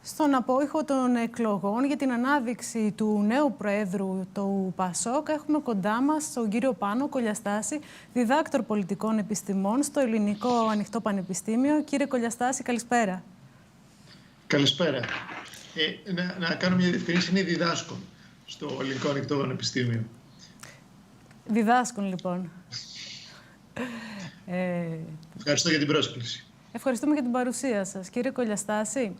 Στον απόϊχο των εκλογών για την ανάδειξη του νέου Προέδρου του ΠΑΣΟΚ έχουμε κοντά μας τον κύριο Πάνο Κολιαστάση, διδάκτορ πολιτικών επιστημών στο Ελληνικό Ανοιχτό Πανεπιστήμιο. Κύριε Κολιαστάση, καλησπέρα. Καλησπέρα. Να κάνω μια διευκρίνηση, είναι διδάσκων στο Ελληνικό Ανοιχτό Πανεπιστήμιο. Διδάσκων, λοιπόν. Ευχαριστώ για την πρόσκληση. Ευχαριστούμε για την παρουσία σας. Κύριε Κολιαστάση,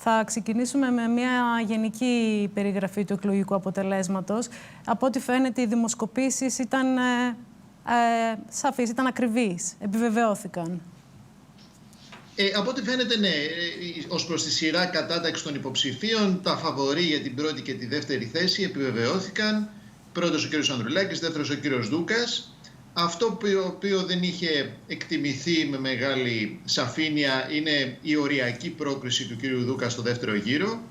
θα ξεκινήσουμε με μια γενική περιγραφή του εκλογικού αποτελέσματος. Από ό,τι φαίνεται, οι δημοσκοπήσεις ήταν σαφείς, ήταν ακριβείς, επιβεβαιώθηκαν. Από ό,τι φαίνεται, ναι, ως προς τη σειρά κατάταξη των υποψηφίων, τα φαβορί για την πρώτη και τη δεύτερη θέση επιβεβαιώθηκαν. Πρώτος ο κύριος Ανδρουλάκης, δεύτερος ο κύριος Δούκας. Αυτό το οποίο δεν είχε εκτιμηθεί με μεγάλη σαφήνεια είναι η οριακή πρόκριση του κύριου Δούκα στο δεύτερο γύρο,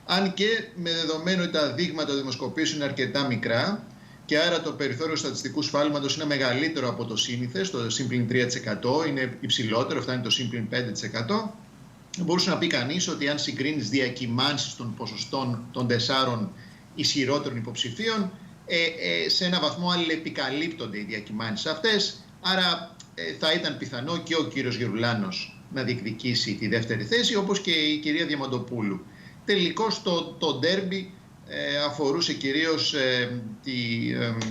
αν και με δεδομένο ότι τα δείγματα των δημοσκοπήσεων είναι αρκετά μικρά και άρα το περιθώριο στατιστικού σφάλματος είναι μεγαλύτερο από το σύνηθες, το συμπλην 3%, είναι υψηλότερο, φτάνει το συμπλην 5%. Μπορούσε να πει κανείς ότι αν συγκρίνεις διακυμάνσεις των ποσοστών των 4 ισχυρότερων υποψηφίων, σε ένα βαθμό αλληλεπικαλύπτονται οι διακυμάνσεις αυτές, άρα θα ήταν πιθανό και ο κύριος Γερουλάνος να διεκδικήσει τη δεύτερη θέση, όπως και η κυρία Διαμαντοπούλου. Τελικώς το ντέρμπι αφορούσε κυρίως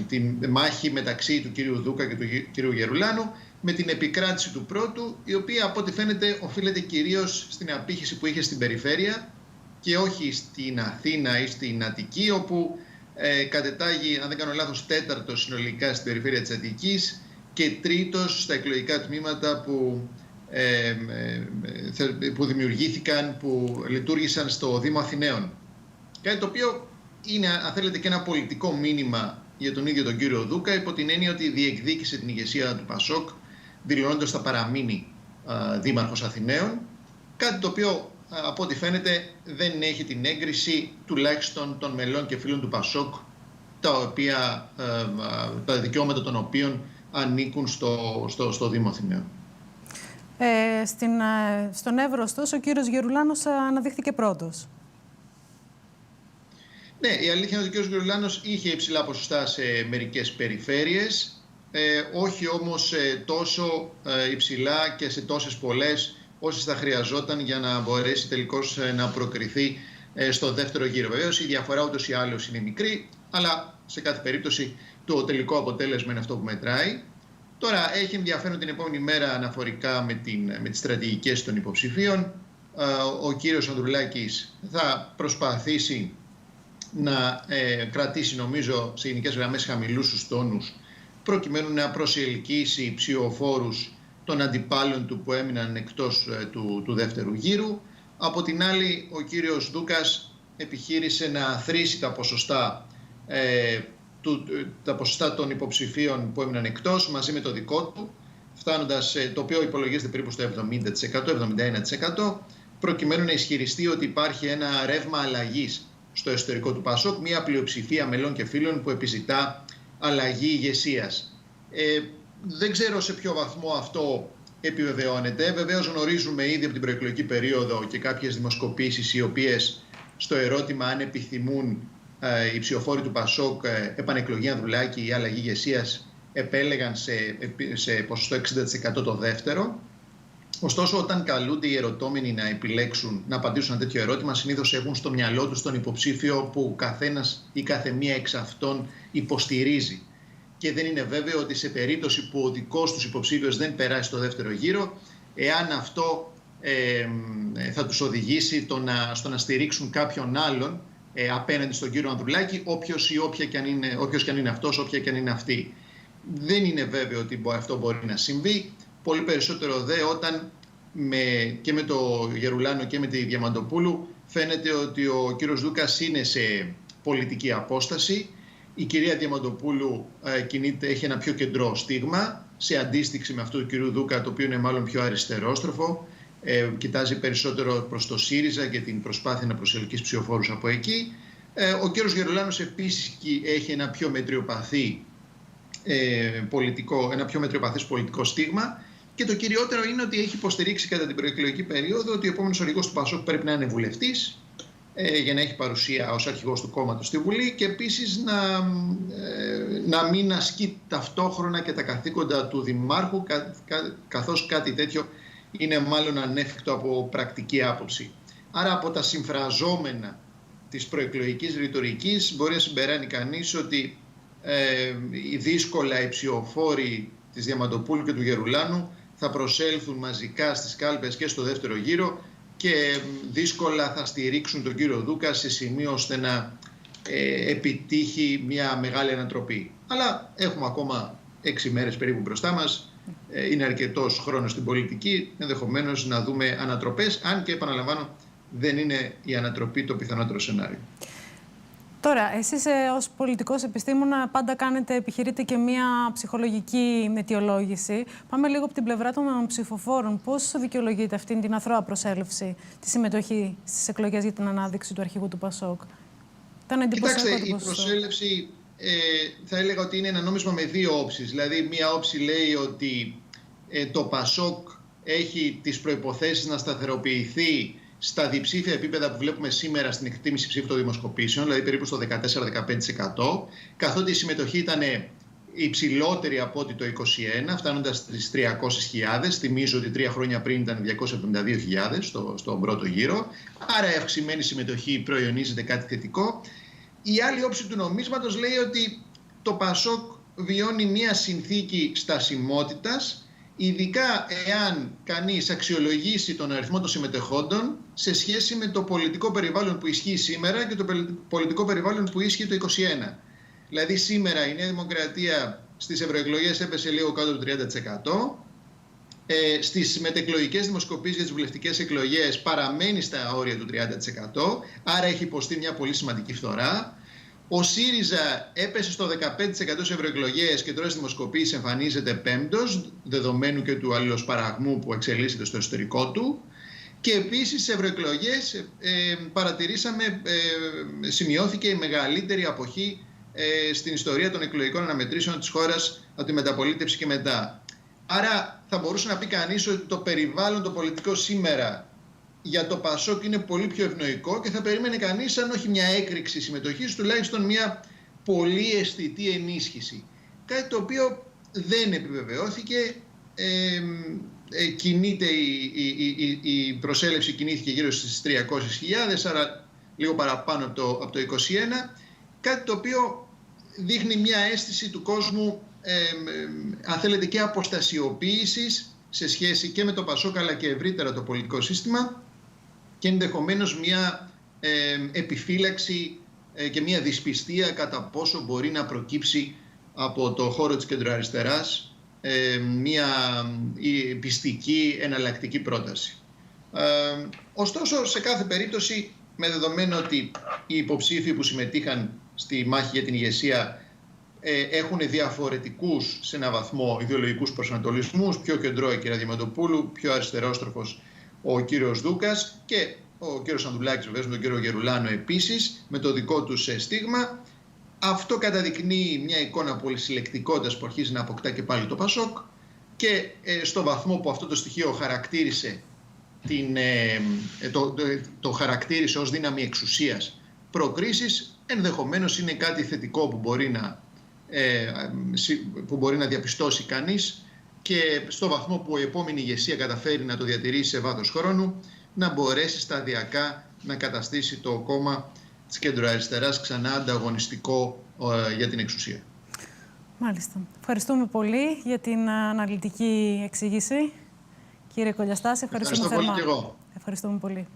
τη μάχη μεταξύ του κύριου Δούκα και του κύριου Γερουλάνου, με την επικράτηση του πρώτου, η οποία από ό,τι φαίνεται οφείλεται κυρίως στην απήχηση που είχε στην περιφέρεια και όχι στην Αθήνα ή στην Αττική, όπου κατετάγει, αν δεν κάνω λάθος, τέταρτος συνολικά στην περιφέρεια της Αττικής και τρίτος στα εκλογικά τμήματα που δημιουργήθηκαν, που λειτουργήσαν στο Δήμο Αθηναίων. Κάτι το οποίο είναι, αν θέλετε, και ένα πολιτικό μήνυμα για τον ίδιο τον κύριο Δούκα, υπό την έννοια ότι διεκδίκησε την ηγεσία του ΠΑΣΟΚ, δηλώνοντας θα παραμείνει δήμαρχος Αθηναίων, κάτι το οποίο από ό,τι φαίνεται δεν έχει την έγκριση τουλάχιστον των μελών και φίλων του ΠΑΣΟΚ, τα δικαιώματα των οποίων ανήκουν στο Δήμο Αθηναίων. Στον Εύρωστος ο κύριος Γερουλάνος αναδείχθηκε πρώτος. Ναι, η αλήθεια είναι ότι ο κύριος Γερουλάνος είχε υψηλά ποσοστά σε μερικές περιφέρειες, όχι όμως τόσο υψηλά και σε τόσες πολλές όσες θα χρειαζόταν για να μπορέσει τελικώς να προκριθεί στο δεύτερο γύρο. Βεβαίως η διαφορά ούτως ή άλλως είναι μικρή, αλλά σε κάθε περίπτωση το τελικό αποτέλεσμα είναι αυτό που μετράει. Τώρα έχει ενδιαφέρον την επόμενη μέρα αναφορικά με τις στρατηγικές των υποψηφίων. Ο κύριος Ανδρουλάκης θα προσπαθήσει να κρατήσει, νομίζω, σε γενικές γραμμές χαμηλούς τους τόνους, προκειμένου να προσελκύσει ψηφοφόρους των αντιπάλων του που έμειναν εκτός του δεύτερου γύρου. Από την άλλη, ο κύριος Δούκας επιχείρησε να αθροίσει τα ποσοστά των υποψηφίων που έμειναν εκτός μαζί με το δικό του, φτάνοντας, το οποίο υπολογίζεται περίπου στο 70%-71%, προκειμένου να ισχυριστεί ότι υπάρχει ένα ρεύμα αλλαγής στο εσωτερικό του ΠΑΣΟΚ, μια πλειοψηφία μελών και φίλων που επιζητά αλλαγή ηγεσίας. Δεν ξέρω σε ποιο βαθμό αυτό επιβεβαιώνεται. Βεβαίως γνωρίζουμε ήδη από την προεκλογική περίοδο και κάποιες δημοσκοπήσεις οι οποίες στο ερώτημα αν επιθυμούν οι ψηφοφόροι του ΠΑΣΟΚ επανεκλογή Ανδρουλάκη ή αλλαγή ηγεσίας επέλεγαν σε ποσοστό 60% το δεύτερο. Ωστόσο, όταν καλούνται οι ερωτώμενοι να επιλέξουν να απαντήσουν ένα τέτοιο ερώτημα, συνήθως έχουν στο μυαλό τους τον υποψήφιο που καθένας ή καθεμία εξ αυτών υποστηρίζει. Και δεν είναι βέβαιο ότι σε περίπτωση που ο δικός τους υποψήφιος δεν περάσει στο δεύτερο γύρο, εάν αυτό θα τους οδηγήσει στο να στηρίξουν κάποιον άλλον απέναντι στον κύριο Ανδρουλάκη, όποιος και αν είναι αυτός, όποια και αν είναι αυτή. Δεν είναι βέβαιο ότι αυτό μπορεί να συμβεί. Πολύ περισσότερο δε όταν και με το Γερουλάνο και με τη Διαμαντοπούλου φαίνεται ότι ο κύριος Δούκας είναι σε πολιτική απόσταση. Η κυρία Διαμαντοπούλου έχει ένα πιο κεντρό στίγμα σε αντίστοιξη με αυτό του κυρίου Δούκα, το οποίο είναι μάλλον πιο αριστερόστροφο. Κοιτάζει περισσότερο προς το ΣΥΡΙΖΑ και την προσπάθεια να προσελκύσει ψηφοφόρους από εκεί. Ο κύριος Γερουλάνος επίσης έχει ένα πιο μετριοπαθές πολιτικό στίγμα Και το κυριότερο είναι ότι έχει υποστηρίξει κατά την προεκλογική περίοδο ότι ο επόμενος οδηγός του ΠΑΣΟΚ πρέπει να είναι βουλευτής για να έχει παρουσία ως αρχηγός του κόμματος στη Βουλή και επίσης να μην ασκεί ταυτόχρονα και τα καθήκοντα του Δημάρχου, καθώς κάτι τέτοιο είναι μάλλον ανέφικτο από πρακτική άποψη. Άρα από τα συμφραζόμενα της προεκλογικής ρητορικής μπορεί να συμπεράνει κανείς ότι δύσκολα οι ψηφοφόροι της Διαμαντοπούλου και του Γερουλάνου θα προσέλθουν μαζικά στις κάλπες και στο δεύτερο γύρο και δύσκολα θα στηρίξουν τον κύριο Δούκα σε σημείο ώστε να επιτύχει μια μεγάλη ανατροπή. Αλλά έχουμε ακόμα 6 μέρες περίπου μπροστά μας. Είναι αρκετός χρόνος στην πολιτική, ενδεχομένως να δούμε ανατροπές, αν και επαναλαμβάνω δεν είναι η ανατροπή το πιθανότερο σενάριο. Τώρα, εσείς ως πολιτικός επιστήμονα πάντα επιχειρείτε και μία ψυχολογική αιτιολόγηση. Πάμε λίγο από την πλευρά των ψηφοφόρων. Πώς δικαιολογείται αυτή την αθρώα προσέλευση, τη συμμετοχή στις εκλογές για την ανάδειξη του αρχηγού του ΠΑΣΟΚ? Κοιτάξτε, η προσέλευση θα έλεγα ότι είναι ένα νόμισμα με 2 όψεις. Δηλαδή, μία όψη λέει ότι το ΠΑΣΟΚ έχει τις προϋποθέσεις να σταθεροποιηθεί στα διψήφια επίπεδα που βλέπουμε σήμερα στην εκτίμηση ψήφου των δημοσκοπήσεων, δηλαδή περίπου στο 14-15%, καθότι η συμμετοχή ήταν υψηλότερη από ό,τι το 2021, φτάνοντας στις 300.000. Θυμίζω ότι 3 χρόνια πριν ήταν 272.000 στον πρώτο γύρο. Άρα η αυξημένη συμμετοχή προϊονίζεται κάτι θετικό. Η άλλη όψη του νομίσματος λέει ότι το ΠΑΣΟΚ βιώνει μια συνθήκη στασιμότητας, ειδικά εάν κανείς αξιολογήσει τον αριθμό των συμμετεχόντων σε σχέση με το πολιτικό περιβάλλον που ισχύει σήμερα και το πολιτικό περιβάλλον που ισχύει το 2021. Δηλαδή σήμερα η Νέα Δημοκρατία στις ευρωεκλογές έπεσε λίγο κάτω του 30%. Στις μετεκλογικές δημοσκοπήσεις για τις βουλευτικές εκλογές παραμένει στα όρια του 30%. Άρα έχει υποστεί μια πολύ σημαντική φθορά. Ο ΣΥΡΙΖΑ έπεσε στο 15% στις ευρωεκλογές και τώρα στις δημοσκοπήσεις εμφανίζεται 5ος, δεδομένου και του αλληλοσπαραγμού που εξελίσσεται στο εσωτερικό του. Και επίσης στις ευρωεκλογές σημειώθηκε η μεγαλύτερη αποχή στην ιστορία των εκλογικών αναμετρήσεων της χώρας από τη μεταπολίτευση και μετά. Άρα θα μπορούσε να πει κανείς ότι το περιβάλλον το πολιτικό σήμερα για το ΠΑΣΟΚ είναι πολύ πιο ευνοϊκό και θα περίμενε κανείς, αν όχι μια έκρηξη συμμετοχής, τουλάχιστον μια πολύ αισθητή ενίσχυση. Κάτι το οποίο δεν επιβεβαιώθηκε. Η προσέλευση κινήθηκε γύρω στις 300.000, άρα λίγο παραπάνω από το 2021. Κάτι το οποίο δείχνει μια αίσθηση του κόσμου, αν θέλετε, και αποστασιοποίησης σε σχέση και με το ΠΑΣΟΚ αλλά και ευρύτερα το πολιτικό σύστημα, και ενδεχομένως μια επιφύλαξη και μια δυσπιστία κατά πόσο μπορεί να προκύψει από το χώρο της κεντροαριστεράς μια πιστική εναλλακτική πρόταση. Ωστόσο, σε κάθε περίπτωση, με δεδομένο ότι οι υποψήφοι που συμμετείχαν στη μάχη για την ηγεσία έχουν διαφορετικούς σε έναν βαθμό ιδεολογικούς προσανατολισμούς, πιο κεντρό η κυρία Διαμαντοπούλου, πιο αριστερόστροφος ο κύριος Δούκας και ο κύριος Ανδουλάκης βεβαίως με τον κύριο Γερουλάνο επίσης, με το δικό τους στίγμα. Αυτό καταδεικνύει μια εικόνα πολυσυλλεκτικότητας που αρχίζει να αποκτά και πάλι το ΠΑΣΟΚ και στο βαθμό που αυτό το στοιχείο χαρακτήρισε το χαρακτήρισε ως δύναμη εξουσίας προκρίσης, ενδεχομένως είναι κάτι θετικό που μπορεί να διαπιστώσει κανείς και στο βαθμό που η επόμενη ηγεσία καταφέρει να το διατηρήσει σε βάθος χρόνου, να μπορέσει σταδιακά να καταστήσει το κόμμα της κεντροαριστεράς ξανά ανταγωνιστικό για την εξουσία. Μάλιστα. Ευχαριστούμε πολύ για την αναλυτική εξήγηση. Κύριε Κολιαστάση, ευχαριστούμε θερμά. Ευχαριστώ πολύ και εγώ. Ευχαριστούμε πολύ.